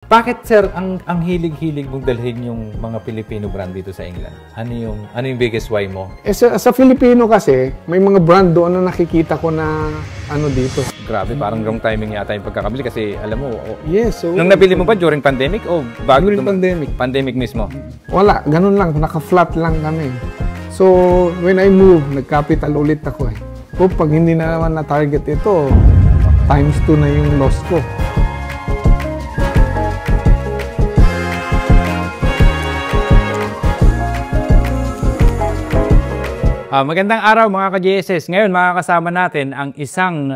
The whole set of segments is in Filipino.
Bakit, sir, ang hilig-hilig mong dalhin yung mga Filipino brand dito sa England? Ano yung biggest why mo? Sa Filipino kasi, may mga brand doon na nakikita ko na dito. Grabe, parang wrong timing yata yung pagkakabili kasi alam mo, Yes. So, nung nabili mo ba during pandemic o bago? During pandemic. Pandemic mismo? Wala, ganun lang. Naka-flat lang kami. So, when I moved, nag-capital ulit ako eh. So, pag hindi na naman na-target ito, times 2 na yung loss ko. Magandang araw mga ka-JSS. Ngayon makakasama natin ang isang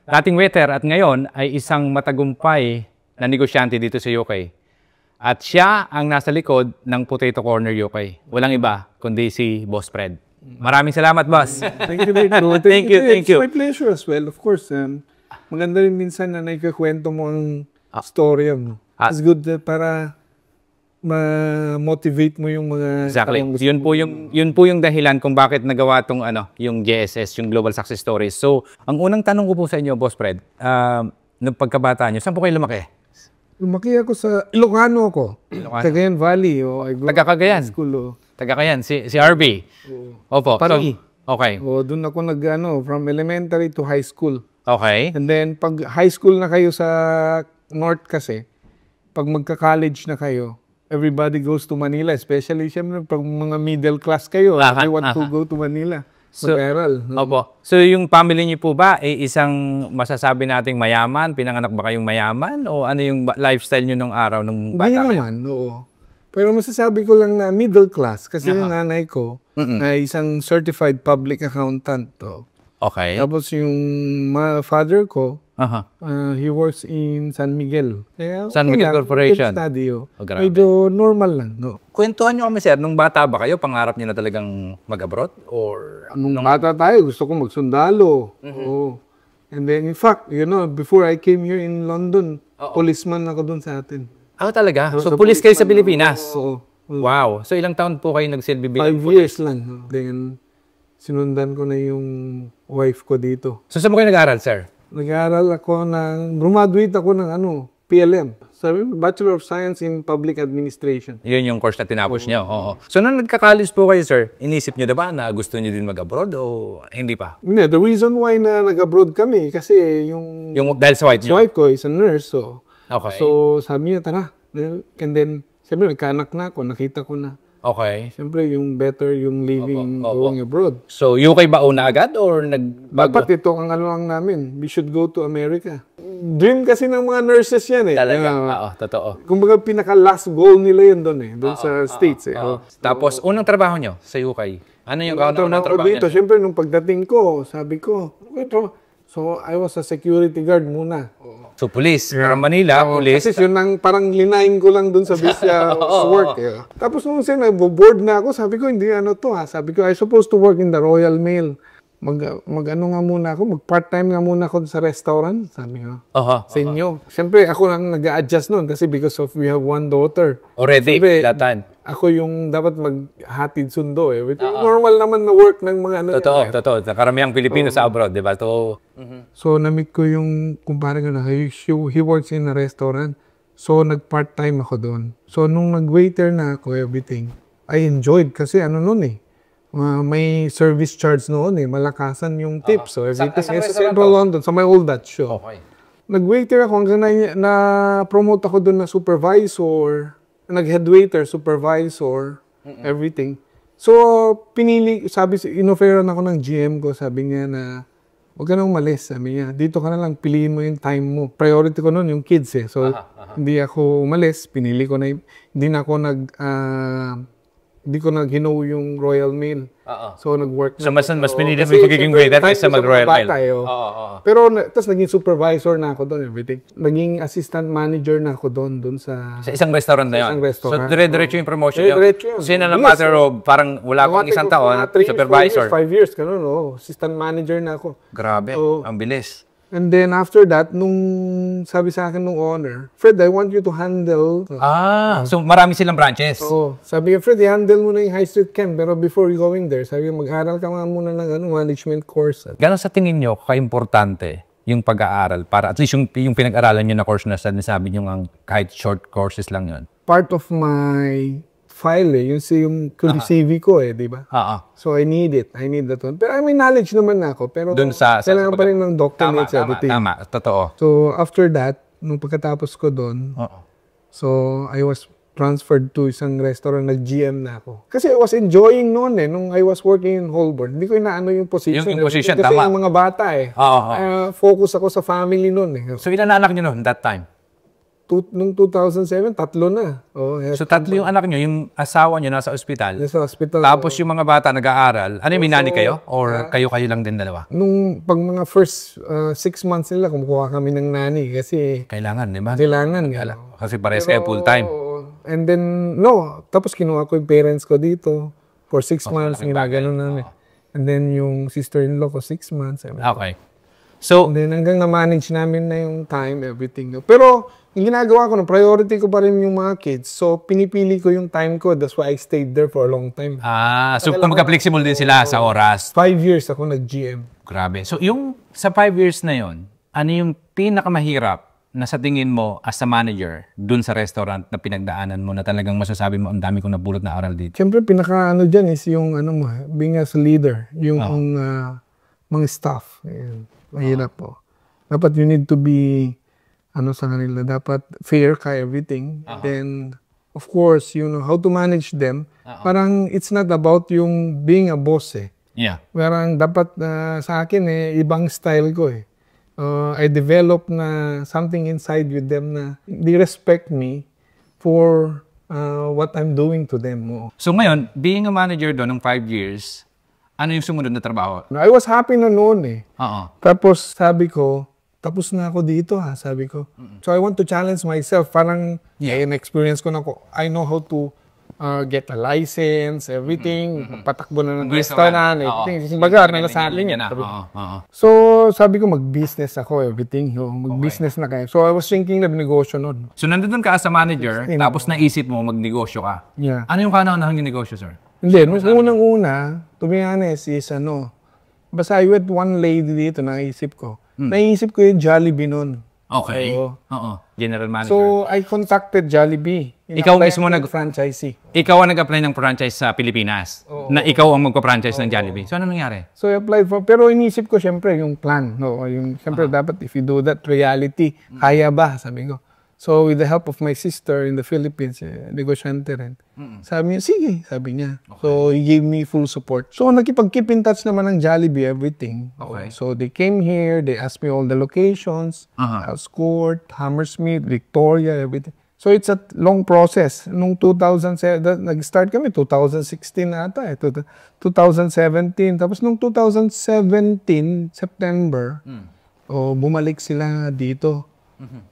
dating waiter at ngayon ay isang matagumpay na negosyante dito sa UK. At siya ang nasa likod ng Potato Corner UK. Walang iba kundi si Boss Fred. Maraming salamat, Boss. Thank you very much. Thank you. It's my pleasure as well, of course. Maganda rin minsan na naikakwento mo ang storya mo. It's good para ma-motivate mo yung mga exactly. Yun po yung dahilan kung bakit nagawa tong yung JSS, yung Global Success Stories. So, ang unang tanong ko po sa inyo, Boss Fred, nung pagkabata nyo, saan po kayo lumaki? Lumaki ako sa Ilocano ako. Cagayan Valley. Taga Cagayan. School. Taga Cagayan, si RB. Opo. Pari. Okay. Doon ako from elementary to high school. Okay. And then, pag high school na kayo sa North kasi, pag magka-college na kayo, everybody goes to Manila, especially siyempre pag mga middle class kayo, they want to go to Manila. Mag-aral. Opo. So yung family niyo po ba ay isang masasabi nating mayaman? Pinanganak ba kayong mayaman? O ano yung lifestyle niyo nung araw nung bata kayo? Mayaman, oo. Pero masasabi ko lang na middle class kasi yung nanay ko ay isang certified public accountant. Okay. Tapos yung father ko, he works in San Miguel. San Miguel Corporation. Medyo normal lang. No? Kwentuhan nyo kami, sir. Nung bata ba kayo, pangarap niyo na talagang mag-abroad? Or nung bata tayo, gusto ko magsundalo. And then, in fact, before I came here in London, policeman ako doon sa atin. Talaga? So, police kayo sa Pilipinas? Oo. Wow. So, ilang taon po kayo nagsilbi bilang 5 years lang. Then, sinundan ko na yung wife ko dito. So, saan mo kayo nag-aaral, sir? Nag-aaral ako graduate ako ng PLM. Bachelor of Science in Public Administration. Yun yung course na tinapos niyo. So, nung nagka-college po kayo, sir, inisip niyo na ba na gusto niyo din mag-abroad o hindi pa? Hindi. The reason why na nag-abroad kami, kasi yung dahil sa wife niyo? Sa wife ko is a nurse. Okay. So, sabi niya, tara. And then, siyempre, nagkaanak na ako, nakita ko na. Okay. Siyempre, yung better yung living going abroad. So, UK ba una agad or Dapat ito ang lang namin. We should go to America. Dream kasi ng mga nurses yan eh. Talaga, totoo. Kumbaga, pinaka-last goal nila yun doon doon sa States eh. Tapos, unang trabaho nyo sa UK? Ano yung unang trabaho dito? Siyempre, nung pagdating ko, sabi ko, so, I was a security guard muna. So, police. From Manila, police. Kasi yun ang parang linayin ko lang dun sa work. Tapos nung board na ako, sabi ko, hindi Sabi ko, I supposed to work in the Royal Mail. Mag-part-time nga muna ako sa restaurant. Sabi ko, sa inyo. Siyempre, ako lang nag-a-adjust nun kasi because of we have one daughter. Already, that time. Ako yung dapat maghatid sundo eh. Normal naman na work ng mga Totoo. Karamihang Pilipino sa abroad, di ba? So, na-meet ko yung kumpare ko na he works in a restaurant. So, nag-part-time ako doon. So, nung nag-waiter na ako, everything, I enjoyed kasi may service charge noon eh. Malakasan yung tips. So, everything. Sa Central London, sa my old Dutch show. Okay. Nag-waiter ako hanggang na-promote ako doon na supervisor. Nag-head waiter, supervisor, everything. So, in-offeran ako ng GM ko, sabi niya na, huwag ka nang umalis, sabi niya. Dito ka na lang, piliin mo yung time mo. Priority ko noon yung kids eh. So, hindi ako umalis, pinili ko na, hindi ko nag-hinow yung Royal Mail. So, nag-work na. So, mas pinili mo yung pagiging waiter kaysa mag-Royal Mail. Pero, tapos naging supervisor na ako doon, everything. Naging assistant manager na ako doon sa isang restaurant na yun? Isang restaurant. So, dire-diretso yung promotion nyo? So, in a matter of, parang wala kang isang taon, supervisor? 5 years, assistant manager na ako. Grabe, ang bilis. And then after that, nung sabi sa akin nung owner, Fred, I want you to handle... So marami silang branches? Sabi niya, Fred, i-handle mo na yung high street camp. Pero before going there, sabi niya, mag-aral ka muna ng management course. Gano'n sa tingin nyo ka-importante yung pag-aaral para at least yung pinag-aralan nyo na course na sabi nyo ang kahit short courses lang yun? Part of my file yung CV ko di ba? So I need it. I need that one. Pero may knowledge naman na ako. Pero kailangan pa rin ng doctorate sa everything. Tama, totoo. So after that, nung pagkatapos ko doon, so I was transferred to isang restaurant, nag-GM na ako. Kasi I was enjoying noon nung I was working in Holborn. Hindi ko inaano yung position. Yung position, kasi tama. yung mga bata focus ako sa family noon So ilan na anak nyo noon that time? Nung 2007, 3 na. So 3 yung anak nyo, yung asawa nyo nasa ospital. Nasa hospital. Tapos yung mga bata nag-aaral. Ano yung minani kayo? Or kayo lang din dalawa? Nung pag mga first 6 months nila, kumukuha kami ng nani kasi kailangan, di ba? Kailangan. Kasi pares kayo full time. And then, tapos kinuha ko yung parents ko dito for 6 months, ginagano namin. And then yung sister-in-law ko 6 months. Okay. So, and then hanggang na-manage namin na yung time, everything. Pero, yung ginagawa ko, priority ko pa rin yung mga kids. So, pinipili ko yung time ko. That's why I stayed there for a long time. So kumbaga-flexible din sila sa oras. 5 years ako nag-GM. Grabe. So, yung sa 5 years na yon, ano yung pinakamahirap na sa tingin mo as a manager dun sa restaurant na pinagdaanan mo na talagang masasabi mo ang dami kong napulot na aral dito? Siyempre, pinaka-ano dyan is yung being as a leader. Yung mga staff. Mahirap po. Dapat you need to be sa kanila. Dapat fair ka everything. Then, of course, you know how to manage them. Parang it's not about yung being a boss Yeah. Parang dapat sa akin ibang style ko I develop na something inside with them na they respect me for what I'm doing to them. So ngayon, being a manager doon ng 5 years, ano yung sumunod na trabaho? I was happy na noon Tapos sabi ko, tapos na ako dito sabi ko. So I want to challenge myself. Parang in-experience ko na ko. I know how to get a license, everything. Patakbo na ng restaurant, everything. Simbaga, nalasabi niya. So sabi ko, mag-business ako, everything. Mag-business na kayo. So I was thinking of negosyo noon. So nandun ka as a manager, tapos naisip mo mag-negosyo ka. Yeah. Ano yung kanang negosyo, sir? Hindi, nung unang-una, to be honest, is basta I met one lady dito, naisip ko. Naisip ko yung Jollibee noon. Okay. General manager. So, I contacted Jollibee. Ikaw mismo nag-franchisee. Ikaw ang nag-apply ng franchise sa Pilipinas. Na ikaw ang magpa-franchise ng Jollibee. So, ano nangyari? So, I applied for, pero inisip ko syempre yung plan. Syempre dapat if you do that, reality, kaya ba? Sabi ko. So, with the help of my sister in the Philippines, negosyante rin. Sabi niya, sige, sabi niya. Okay. So, he gave me full support. So, nakipag-keep in touch naman ng Jollibee, everything. Okay. So, they came here, they asked me all the locations, House Court, Hammersmith, Victoria, everything. So, it's a long process. Nung 2007, nag-start kami, 2016 na ata 2017. Tapos, nung 2017, September, bumalik sila dito.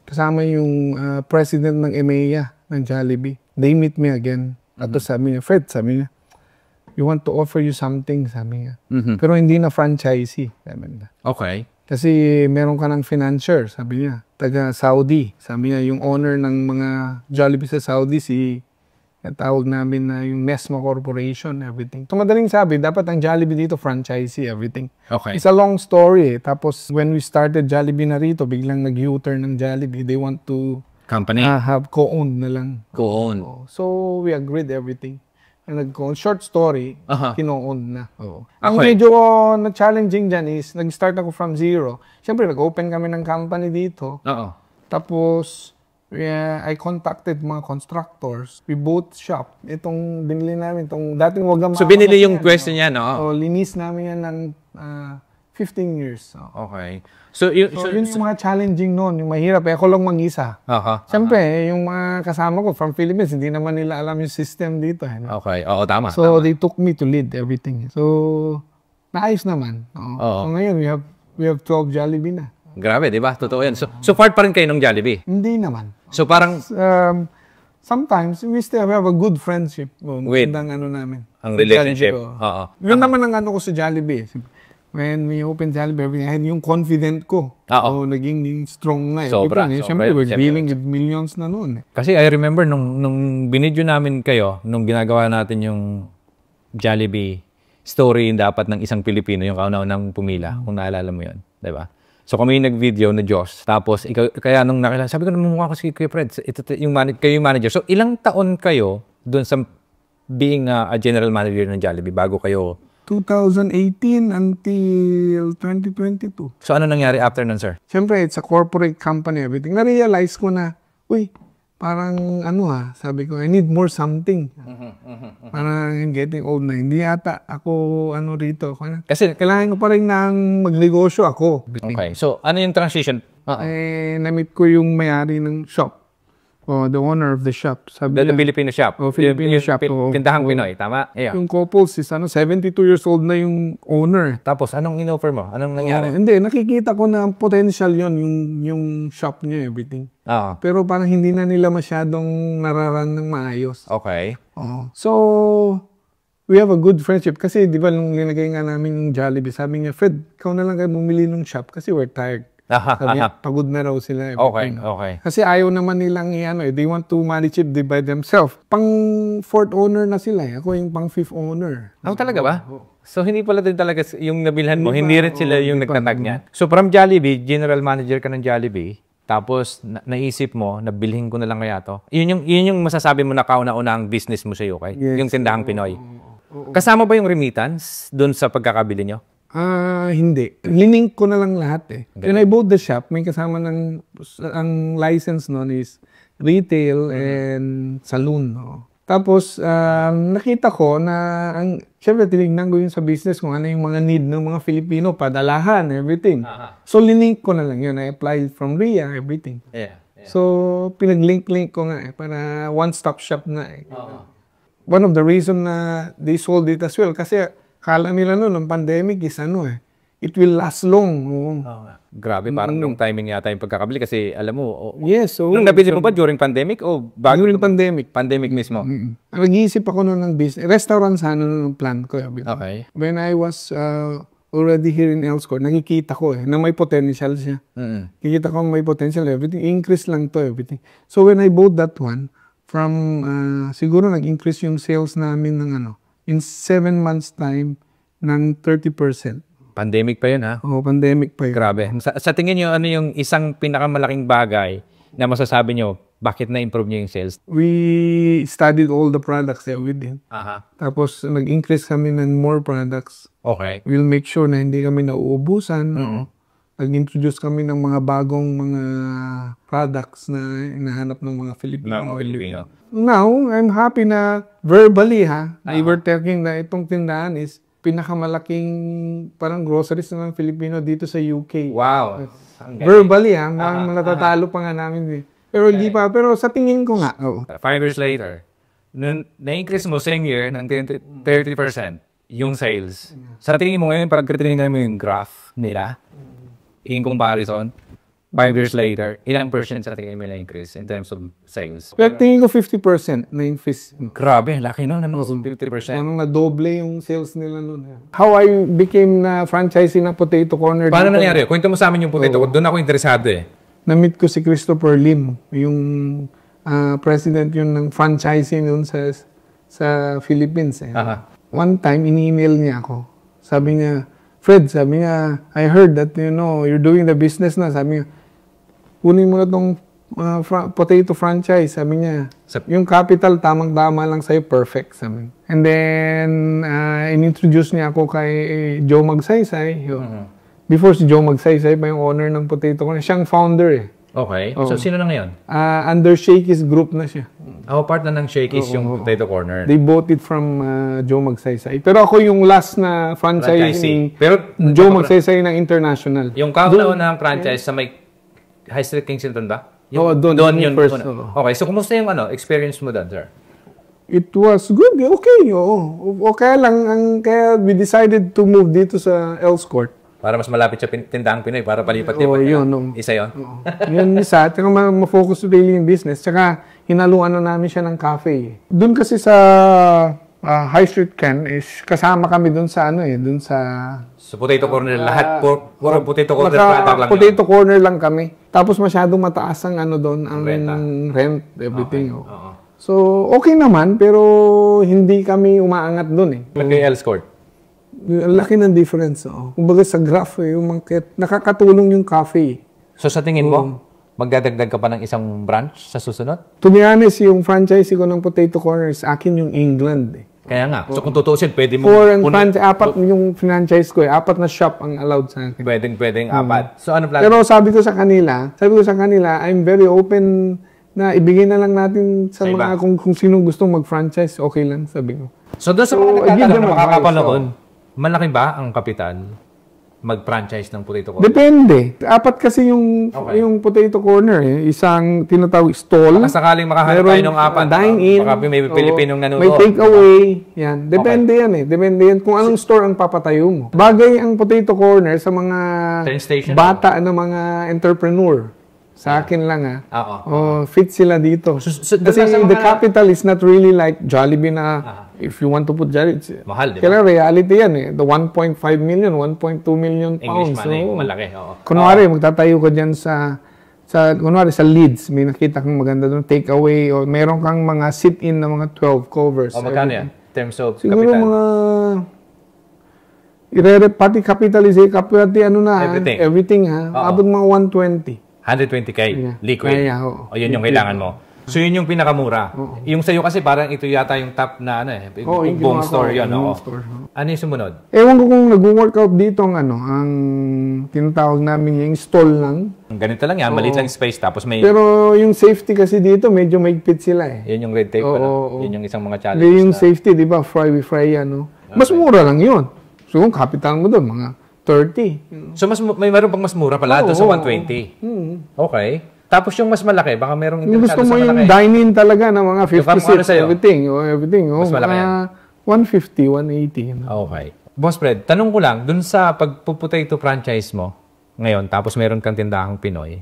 Kasama yung president ng EMEA ng Jollibee. They meet me again. At sabi niya, Fred, sabi niya, we want to offer you something, sabi niya. Pero hindi na franchisee. Sabi niya. Okay. Kasi meron ka ng financier, sabi niya. Taga Saudi. Sabi niya, yung owner ng mga Jollibee sa Saudi, tawag namin na yung Nesma Corporation, everything. So madaling sabi, dapat ang Jollibee dito, franchisee, everything. Okay. It's a long story. Tapos when we started Jollibee na rito, biglang nag-U-turn ng Jollibee. They want to have co-owned na lang. Co-owned. So we agreed everything. And short story, kino-owned na. Ang Okay. medyo na-challenging dyan is, nag-start ako from zero. Siyempre, nag-open kami ng company dito. Tapos, I contacted mga constructors. We both shop. Itong binili namin, dating wag So, binili yung question niya, no? So, linis namin yan ng 15 years. Okay. So, yun yung mga challenging noon, yung mahirap. Ako lang mag-isa. Siyempre, yung mga kasama ko from Philippines, hindi naman nila alam yung system dito. Okay. Oo, tama. So, they took me to lead everything. So, naayos naman. So, ngayon, we have 12 Jollibee na. Grabe, di ba? Totoo yan. So part pa rin kayo ng Jollibee? Hindi naman. So parang... sometimes, we still have a good friendship. With namin. Ang relationship. Yun naman ang ko sa Jollibee. When we opened Jollibee, everything, I had yung confident ko. So, naging strong na. Sobra. Siyempre, we're dealing with millions na noon. Kasi I remember nung binidyo namin kayo, nung ginagawa natin yung Jollibee story dapat ng isang Pilipino, yung kauna-unang pumila, kung naalala mo yun. Di ba? So kami yung nag-video na Diyos. Tapos ikaw, kaya nung nakilala, sabi ko naman mukha ko si Kuya Fred. Ito kayo yung manager. So ilang taon kayo doon sa being a general manager ng Jollibee bago kayo? 2018 until 2022. So ano nangyari after nun, sir? Siyempre, it's a corporate company, everything. Na-realize ko na, uy, parang sabi ko, I need more something. Parang getting old na. Hindi ata ako rito. Kasi kailangan ko pa rin ng magnegosyo ako. Okay. So ano yung transition? Na-meet ko yung may-ari ng shop. The owner of the shop. Sabi The niya, Filipino shop. Filipino shop. Tindahang Pinoy, tama? Yeah. Yung couples is 72 years old na yung owner. Tapos anong in-offer mo? Anong nangyari? Hindi, nakikita ko na potential yon yung shop niya, everything. Pero parang hindi na nila masyadong nararan ng maayos. Okay. So, we have a good friendship. Kasi di ba nung linagay nga namin yung Jollibee, sabi niya, Fred, ikaw na lang kayo bumili ng shop kasi we're tired. Sabi niya, pagod na raw sila. Everything. Okay. Kasi ayaw naman nilang they want to manage it by themselves. Pang fourth owner na sila. Ako yung pang fifth owner. Talaga ba? So hindi pala din talaga yung nabilhan mo, hindi rin sila yung nagtatag niyan. So from Jollibee, general manager ka ng Jollibee, tapos naisip mo, nabilhin ko na lang kaya to. Yun yung masasabi mo na kauna-una ang business mo sa UK, yung tindahang Pinoy. Kasama ba yung remittance doon sa pagkakabili nyo? Hindi. Linink ko na lang lahat Okay. When I bought the shop, may kasama ang license nun is retail and saloon. Tapos, nakita ko na, syempre tinignan ko yun sa business kung ano yung mga need ng mga Filipino, padalahan, everything. So, linink ko na lang yun. I applied from RIA, everything. Yeah. So, pinag-link ko nga para one-stop shop na One of the reason na they sold it as well, kasi kala nila noon, ang pandemic is it will last long. Grabe, parang nung timing yata yung pagkakabili kasi alam mo, yes. So, nung nabili mo ba during pandemic o bago? During pandemic. Pandemic mismo? Nag-iisip ako noon ng business. Restaurant sana noon ng plan ko. Okay. When I was already here in Elscourt, nakikita ko na may potential siya. Kikita ko may potential, everything. Increase lang to, everything. So when I bought that one, from, siguro nag-increase yung sales namin ng in 7 months time ng 30%. Pandemic pa yun, ha? Pandemic pa yun. Grabe. Sa tingin nyo, ano yung isang pinakamalaking bagay na masasabi nyo, bakit na-improve nyo yung sales? We studied all the products that we did. Tapos, nag-increase kami ng more products. Okay. We'll make sure na hindi kami nauubusan. Nag-introduce kami ng mga bagong mga products na hinahanap ng mga Filipino. Now, I'm happy na verbally, we were talking na itong tindahan is pinakamalaking parang groceries ng Filipino dito sa UK. Wow. Verbally, natatalo pa nga namin. Pero hindi pa. Pero sa tingin ko nga. 5 years later, na-increase mo same year ng 30% yung sales. Sa tingin mo ngayon, parang titingnan mo yung graph nila in comparison, 5 years later, ilang percent sa tingin mo na-increase in terms of sales? Pero tingin ko 50% na-increase. Grabe, laki no? 50%. Na-doble yung sales nila noon. How I became na franchisee ng Potato Corner. Paano nangyari? Kwento mo sa amin yung Potato Corner. Doon ako interesado Na-meet ko si Christopher Lim, yung president yun ng franchising yun sa Philippines. One time, in-email niya ako. Sabi niya, Fred, sabi niya, I heard that, you're doing the business na. Sabi niya, kunin mo na tong potato franchise. Sabi niya, yung capital, tamang-tama lang sa'yo, perfect. Sabi. And then, in-introduce niya ako kay Joe Magsaysay. Before si Joe Magsaysay pa yung owner ng Potato Corner. Siyang founder Okay. So, sino na ngayon? Under Shakey's group na siya. Part na ng Shakey's yung Potato Corner. They bought it from Joe Magsaysay. Pero ako yung last na franchise ni Joe Magsaysay ng international. Yung kauna-unang franchise sa may High Street Kensington ba? Doon yun first. Okay, so kumusta yung experience mo doon, sir? It was good. Okay, okay lang. Kaya we decided to move dito sa Elscourt. Para mas malapit sa tindahang Pinoy, para palipat-lipat. Isa yun? Yun isa. Tsaka ma-focus really yung business. Tsaka hinaluan na namin siya ng cafe. Doon kasi sa High Street Ken, is kasama kami doon sa doon sa... So Potato Corner, lahat puro Potato Corner product lang Potato Corner lang kami. Tapos masyadong mataas ang doon, ang rent, everything. So, okay naman, pero hindi kami umaangat doon Kay Elscourt? Ang laki ng difference. Oh. Kumbaga sa graph, yung market, nakakatulong yung cafe. So sa tingin mo, magdadagdag ka pa ng isang branch sa susunod? To be honest, yung franchise ko ng Potato Corners, akin yung England. Kaya nga. So kung tutuusin, pwede mo... Apat yung franchise ko. 4 na shop ang allowed sa akin. Pwedeng 4. So ano plan? Pero sabi ko sa kanila, I'm very open na ibigay na lang natin sa mga kung sino gustong mag-franchise, okay lang, sabi ko. So doon sa mga nagtatanong na makakapanood, malaki ba ang kapital mag-franchise ng Potato Corner? Depende. 4 kasi yung Potato Corner. Isang tinatawag stall. Baka sakaling makahanap tayo ng 4. Dine-in. Baka may Pilipinong nanonood. May take-away. Yan. Depende yan eh. Depende yan kung anong store ang papatayo mo. Bagay ang Potato Corner sa mga bata na mga entrepreneur. Sa akin lang fit sila dito. Kasi the capital is not really like Jollibee na if you want to put Jollibee. Mahal, di ba? Kaya reality yan eh. The 1.5 million, 1.2 million pounds. English money, malaki. Kunwari, magtatayo ka dyan sa Leeds, may nakita kang maganda doon, take away, o meron kang mga sit-in na mga 12 covers. Magkano yan? In terms of siguro capital? Pati capitalization, everything abot mga 120. 120K, liquid. O yun yung kailangan mo. So yun yung pinakamura. Yung sa'yo kasi parang ito yata yung top na buong store yun. Ano yung sumunod? Ewan ko kung nag-workout dito ang tinatawag namin yung stall lang. Ganito lang yan, maliit lang space tapos may... Pero yung safety kasi dito, medyo mahigpit sila eh. Yun yung red tape. Yun yung isang mga challenge. Yung safety, di ba? Fry yan. Mas mura lang yun. So kung capital mo doon, mga 30. So may meron pang mas mura pala doon sa 120. Okay. Tapos yung mas malaki, baka merong interesado sa malaki. Gusto mo yung dine-in talaga na mga 56, everything. Mas malaki yan. 150, 180. Okay. Boss Fred, tanong ko lang, dun sa pagpupotato franchise mo ngayon, tapos meron kang tindahang Pinoy,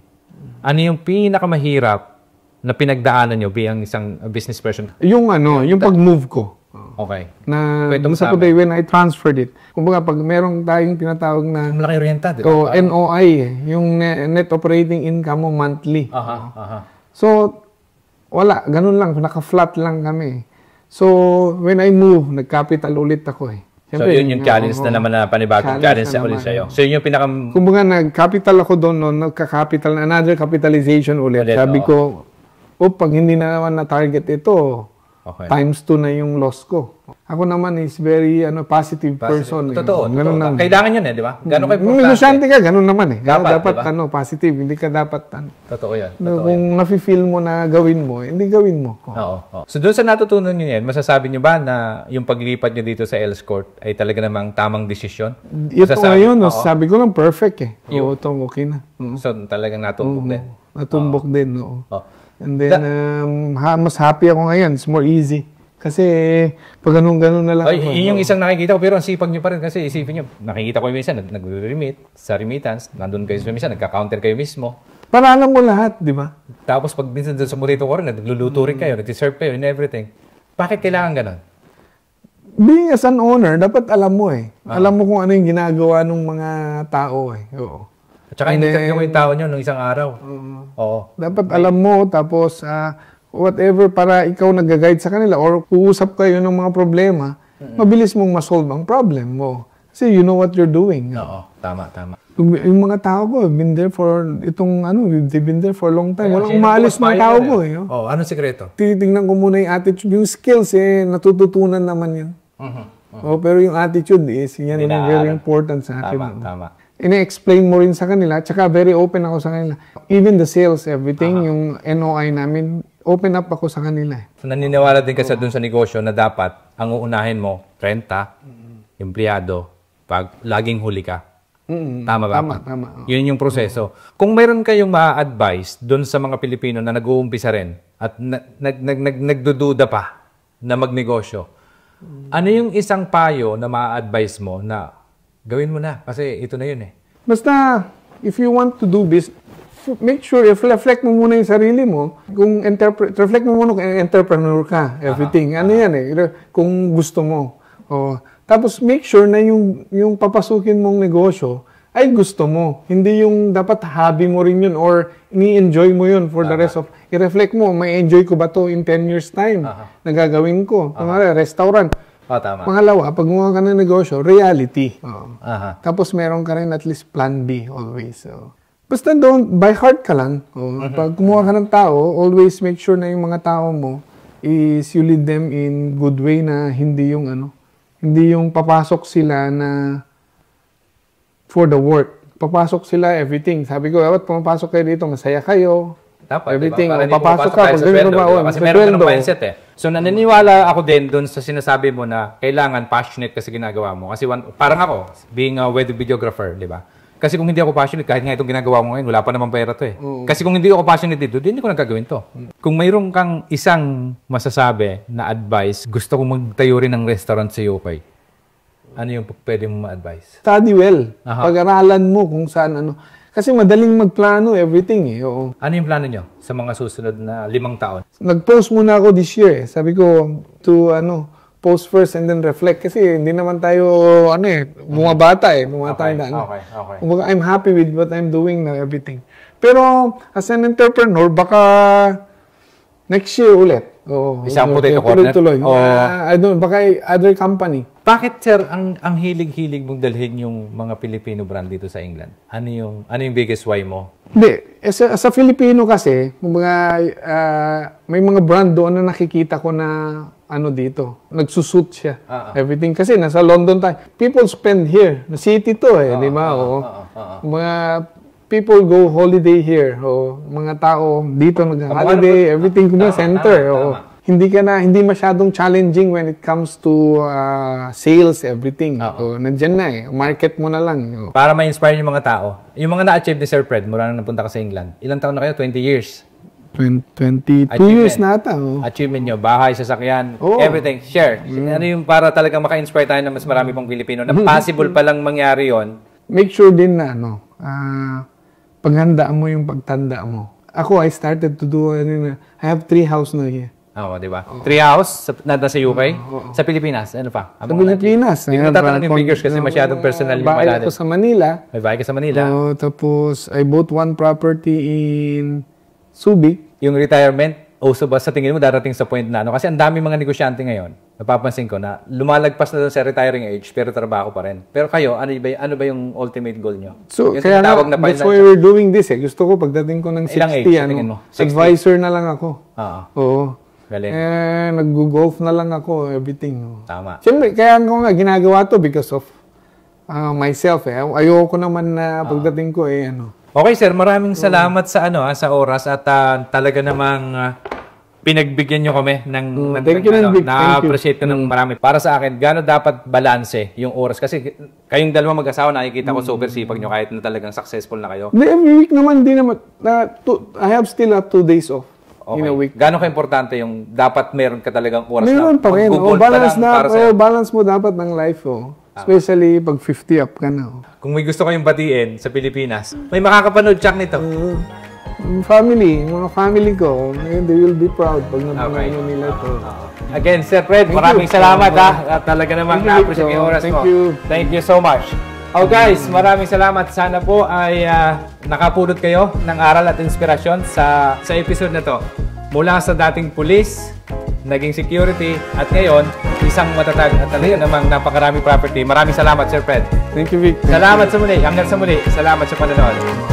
ano yung pinakamahirap na pinagdaanan nyo bilang isang business person? Yung pag-move ko. Okay. Sa Potato, when I transferred it. Kumbaga, pag meron tayong tinatawag na... Malaki renta, di ba? NOI, yung net operating income mo monthly. So, wala. Ganun lang. Naka-flat lang kami. So, when I move, nag-capital ulit ako eh. Siyempre, so, yun yung challenge na naman na panibagong challenge ulit sa'yo. So, yun yung kumbaga, nag-capital ako doon, nagka-capital, another capitalization ulit. Sabi ko, pag hindi na naman na-target ito, times 2 na yung loss ko. Ako naman is very positive person. Totoo. Kailangan yun di ba? Gano'n kayo importante. Negosyante ka, ganun naman dapat diba? Positive. Hindi ka dapat Totoo yan. Kung nafe-feel mo na gawin mo, hindi gawin mo. Oo. So doon sa natutunan nyo yan, masasabi nyo ba na yung paglipat nyo dito sa Els Court ay talaga namang tamang desisyon? Ito ngayon, sabi ko lang perfect eh. Oo, itong okay na. So talagang natumbok din? Natumbok din, oo. And then, mas happy ako ngayon. It's more easy. Kasi, pag ganun-ganun na lang ako. Yun yung isang nakikita ko, pero ang sipag nyo pa rin kasi isipin nyo, nakikita ko yung minsan, nag-remit sa remittance, nandun kayo sa minsan, nagka-counter kayo mismo. Para alam mo lahat, di ba? Tapos pag minsan sa Potato Corner, nagluluto rin kayo, nag-serve kayo and everything. Bakit kailangan ganun? Being as an owner, dapat alam mo eh. Alam mo kung ano yung ginagawa ng mga tao eh. Oo. At saka hindi mo yung tao nyo nung isang araw. Oo. Dapat alam mo, tapos whatever para ikaw nag-guide sa kanila or uusap kayo ng mga problema, mabilis mong ma-solve ang problem mo. Kasi you know what you're doing. Oo, tama. Yung mga tao ko, they've been there for a long time. Walang umaalis mga tao ko eh. Anong sikreto? Titignan ko muna yung attitude. Yung skills natututunan naman yun. Pero yung attitude yan yung very important sa akin. Tama. Ine-explain mo rin sa kanila, tsaka very open ako sa kanila. Even the sales, everything, yung NOI namin, open up ako sa kanila. So, naniniwala din kasi dun sa negosyo na dapat ang uunahin mo, renta, empleyado, pag laging huli ka. Tama ba? Tama. Yun yung proseso. Kung meron kayong ma-advise dun sa mga Pilipino na nag-uumpisa rin at nagdududa pa na magnegosyo, ano yung isang payo na ma-advise mo na gawin mo na kasi ito na yun eh. Basta, if you want to do business, make sure, reflect mo muna yung sarili mo. Reflect mo muna kung entrepreneur ka, everything. Ano yan eh, kung gusto mo. Tapos make sure na yung papasukin mong negosyo ay gusto mo. Hindi yung dapat hobby mo rin yun or ni-enjoy mo yun for the rest of... I-reflect mo, may enjoy ko ba to in 10 years time na gagawin ko? Restaurant. Tama. Pangalawa, pag gumawa ka ng negosyo, reality. Aha. Tapos meron ka rin at least plan B always. Basta don't, by heart ka lang. Pag kumuha ka ng tao, always make sure na yung mga tao mo is you lead them in good way na hindi yung papasok sila na for the work. Papasok sila everything. Sabi ko, dapat pumapasok kayo dito, masaya kayo. Dapat, everything. Diba? Papasok ka. Sa sweldo, diba? Kasi meron ka ng mindset eh. So, naniniwala ako din dun sa sinasabi mo na kailangan passionate ka sa ginagawa mo. Kasi parang ako, being a wedding videographer, di ba? Kasi kung hindi ako passionate, kahit nga itong ginagawa mo ngayon, wala pa naman pera to eh. Kasi kung hindi ako passionate dito, hindi ko nagagawin to. Kung mayroon kang isang masasabi na advice, gusto kong magtayo rin ng restaurant sa Yokay. Ano yung pwede mong ma-advise? Study well. Pag-aralan mo kung saan Kasi madaling magplano everything eh. Oo. Ano yung plano nyo sa mga susunod na 5 taon? Nag-post muna ako this year eh. Sabi ko to post first and then reflect. Kasi hindi naman tayo bumabata eh. Bumabata Okay. I'm happy with what I'm doing na everything. Pero as an entrepreneur, baka next year ulit. Isang potato corner? Tuloy. Baka other company. Bakit, sir, ang hilig-hilig mong dalhin yung mga Filipino brand dito sa England? Ano yung biggest why mo? Hindi. As a Filipino kasi, may mga brand doon na nakikita ko na dito. Nagsusuit siya. Everything. Kasi nasa London tayo. People spend here. Na city to eh. Di ba? Mga people go holiday here. Mga tao dito nag-holiday. Everything kuma center. Hindi masyadong challenging when it comes to sales, everything. Nandiyan na eh. Market mo na lang. Para ma-inspire yung mga tao. Yung mga na-achieve ni Sir Fred, mula na napunta ka sa England. Ilang taon na kayo? 20 years? 22 years na ata. Achievement nyo, bahay, sasakyan, everything. Share. Ano yung para talagang maka-inspire tayo na mas marami pang Pilipino na possible palang mangyari yon. Make sure din na paghandaan mo yung pagtanda mo. Ako, I started to do, I have 3 house na here. Di ba? 3 house nasa UK? Sa Pilipinas? Ano pa? Sa Pilipinas. Hindi ko tatanong yung figures kasi masyadong personal yung bahay ako sa Manila. May bahay ka sa Manila. Tapos, I bought 1 property in Subic. Yung retirement, so ba sa tingin mo darating sa point na kasi ang dami mga negosyante ngayon, napapansin ko na lumalagpas na doon sa retiring age pero trabaho pa rin. Pero kayo, ano ba yung ultimate goal nyo? So, kaya that's why we're doing this eh. Gusto ko pagdating ko ng 60, advisor na lang ako. Oo. Galing. Nag-golf na lang ako, everything. Tama. Siyempre, kaya ko nga ginagawa to because of myself eh. Ayoko naman na pagdating ko Okay, sir. Maraming salamat sa oras at talaga namang pinagbigyan nyo kami ng na-appreciate ko ng marami. Para sa akin, gano'n dapat balanse yung oras. Kasi kayong dalawa mag-asawa, nakikita ko super sipag nyo kahit na talagang successful na kayo. Every week naman, I have still 2 days off. In a week. Gano'n ka-importante yung dapat meron ka talagang oras meron pa rin. Balance mo dapat ng life. Especially pag 50 up ka na. Kung may gusto kayong batiin sa Pilipinas, may makakapanood check nito. Mga family ko, they will be proud pag napanood nila ito. Again, Sir Fred, maraming salamat Talaga namang na-appreciate yung oras mo. Thank you so much. Guys, maraming salamat. Sana po ay nakapulot kayo ng aral at inspirasyon sa episode na to. Mula sa dating pulis, naging security, at ngayon, isang matatag at talaga namang napakarami property. Maraming salamat, Sir Fred. Thank you, Vic. Salamat sa muli. Hanggang sa muli. Salamat sa panonood.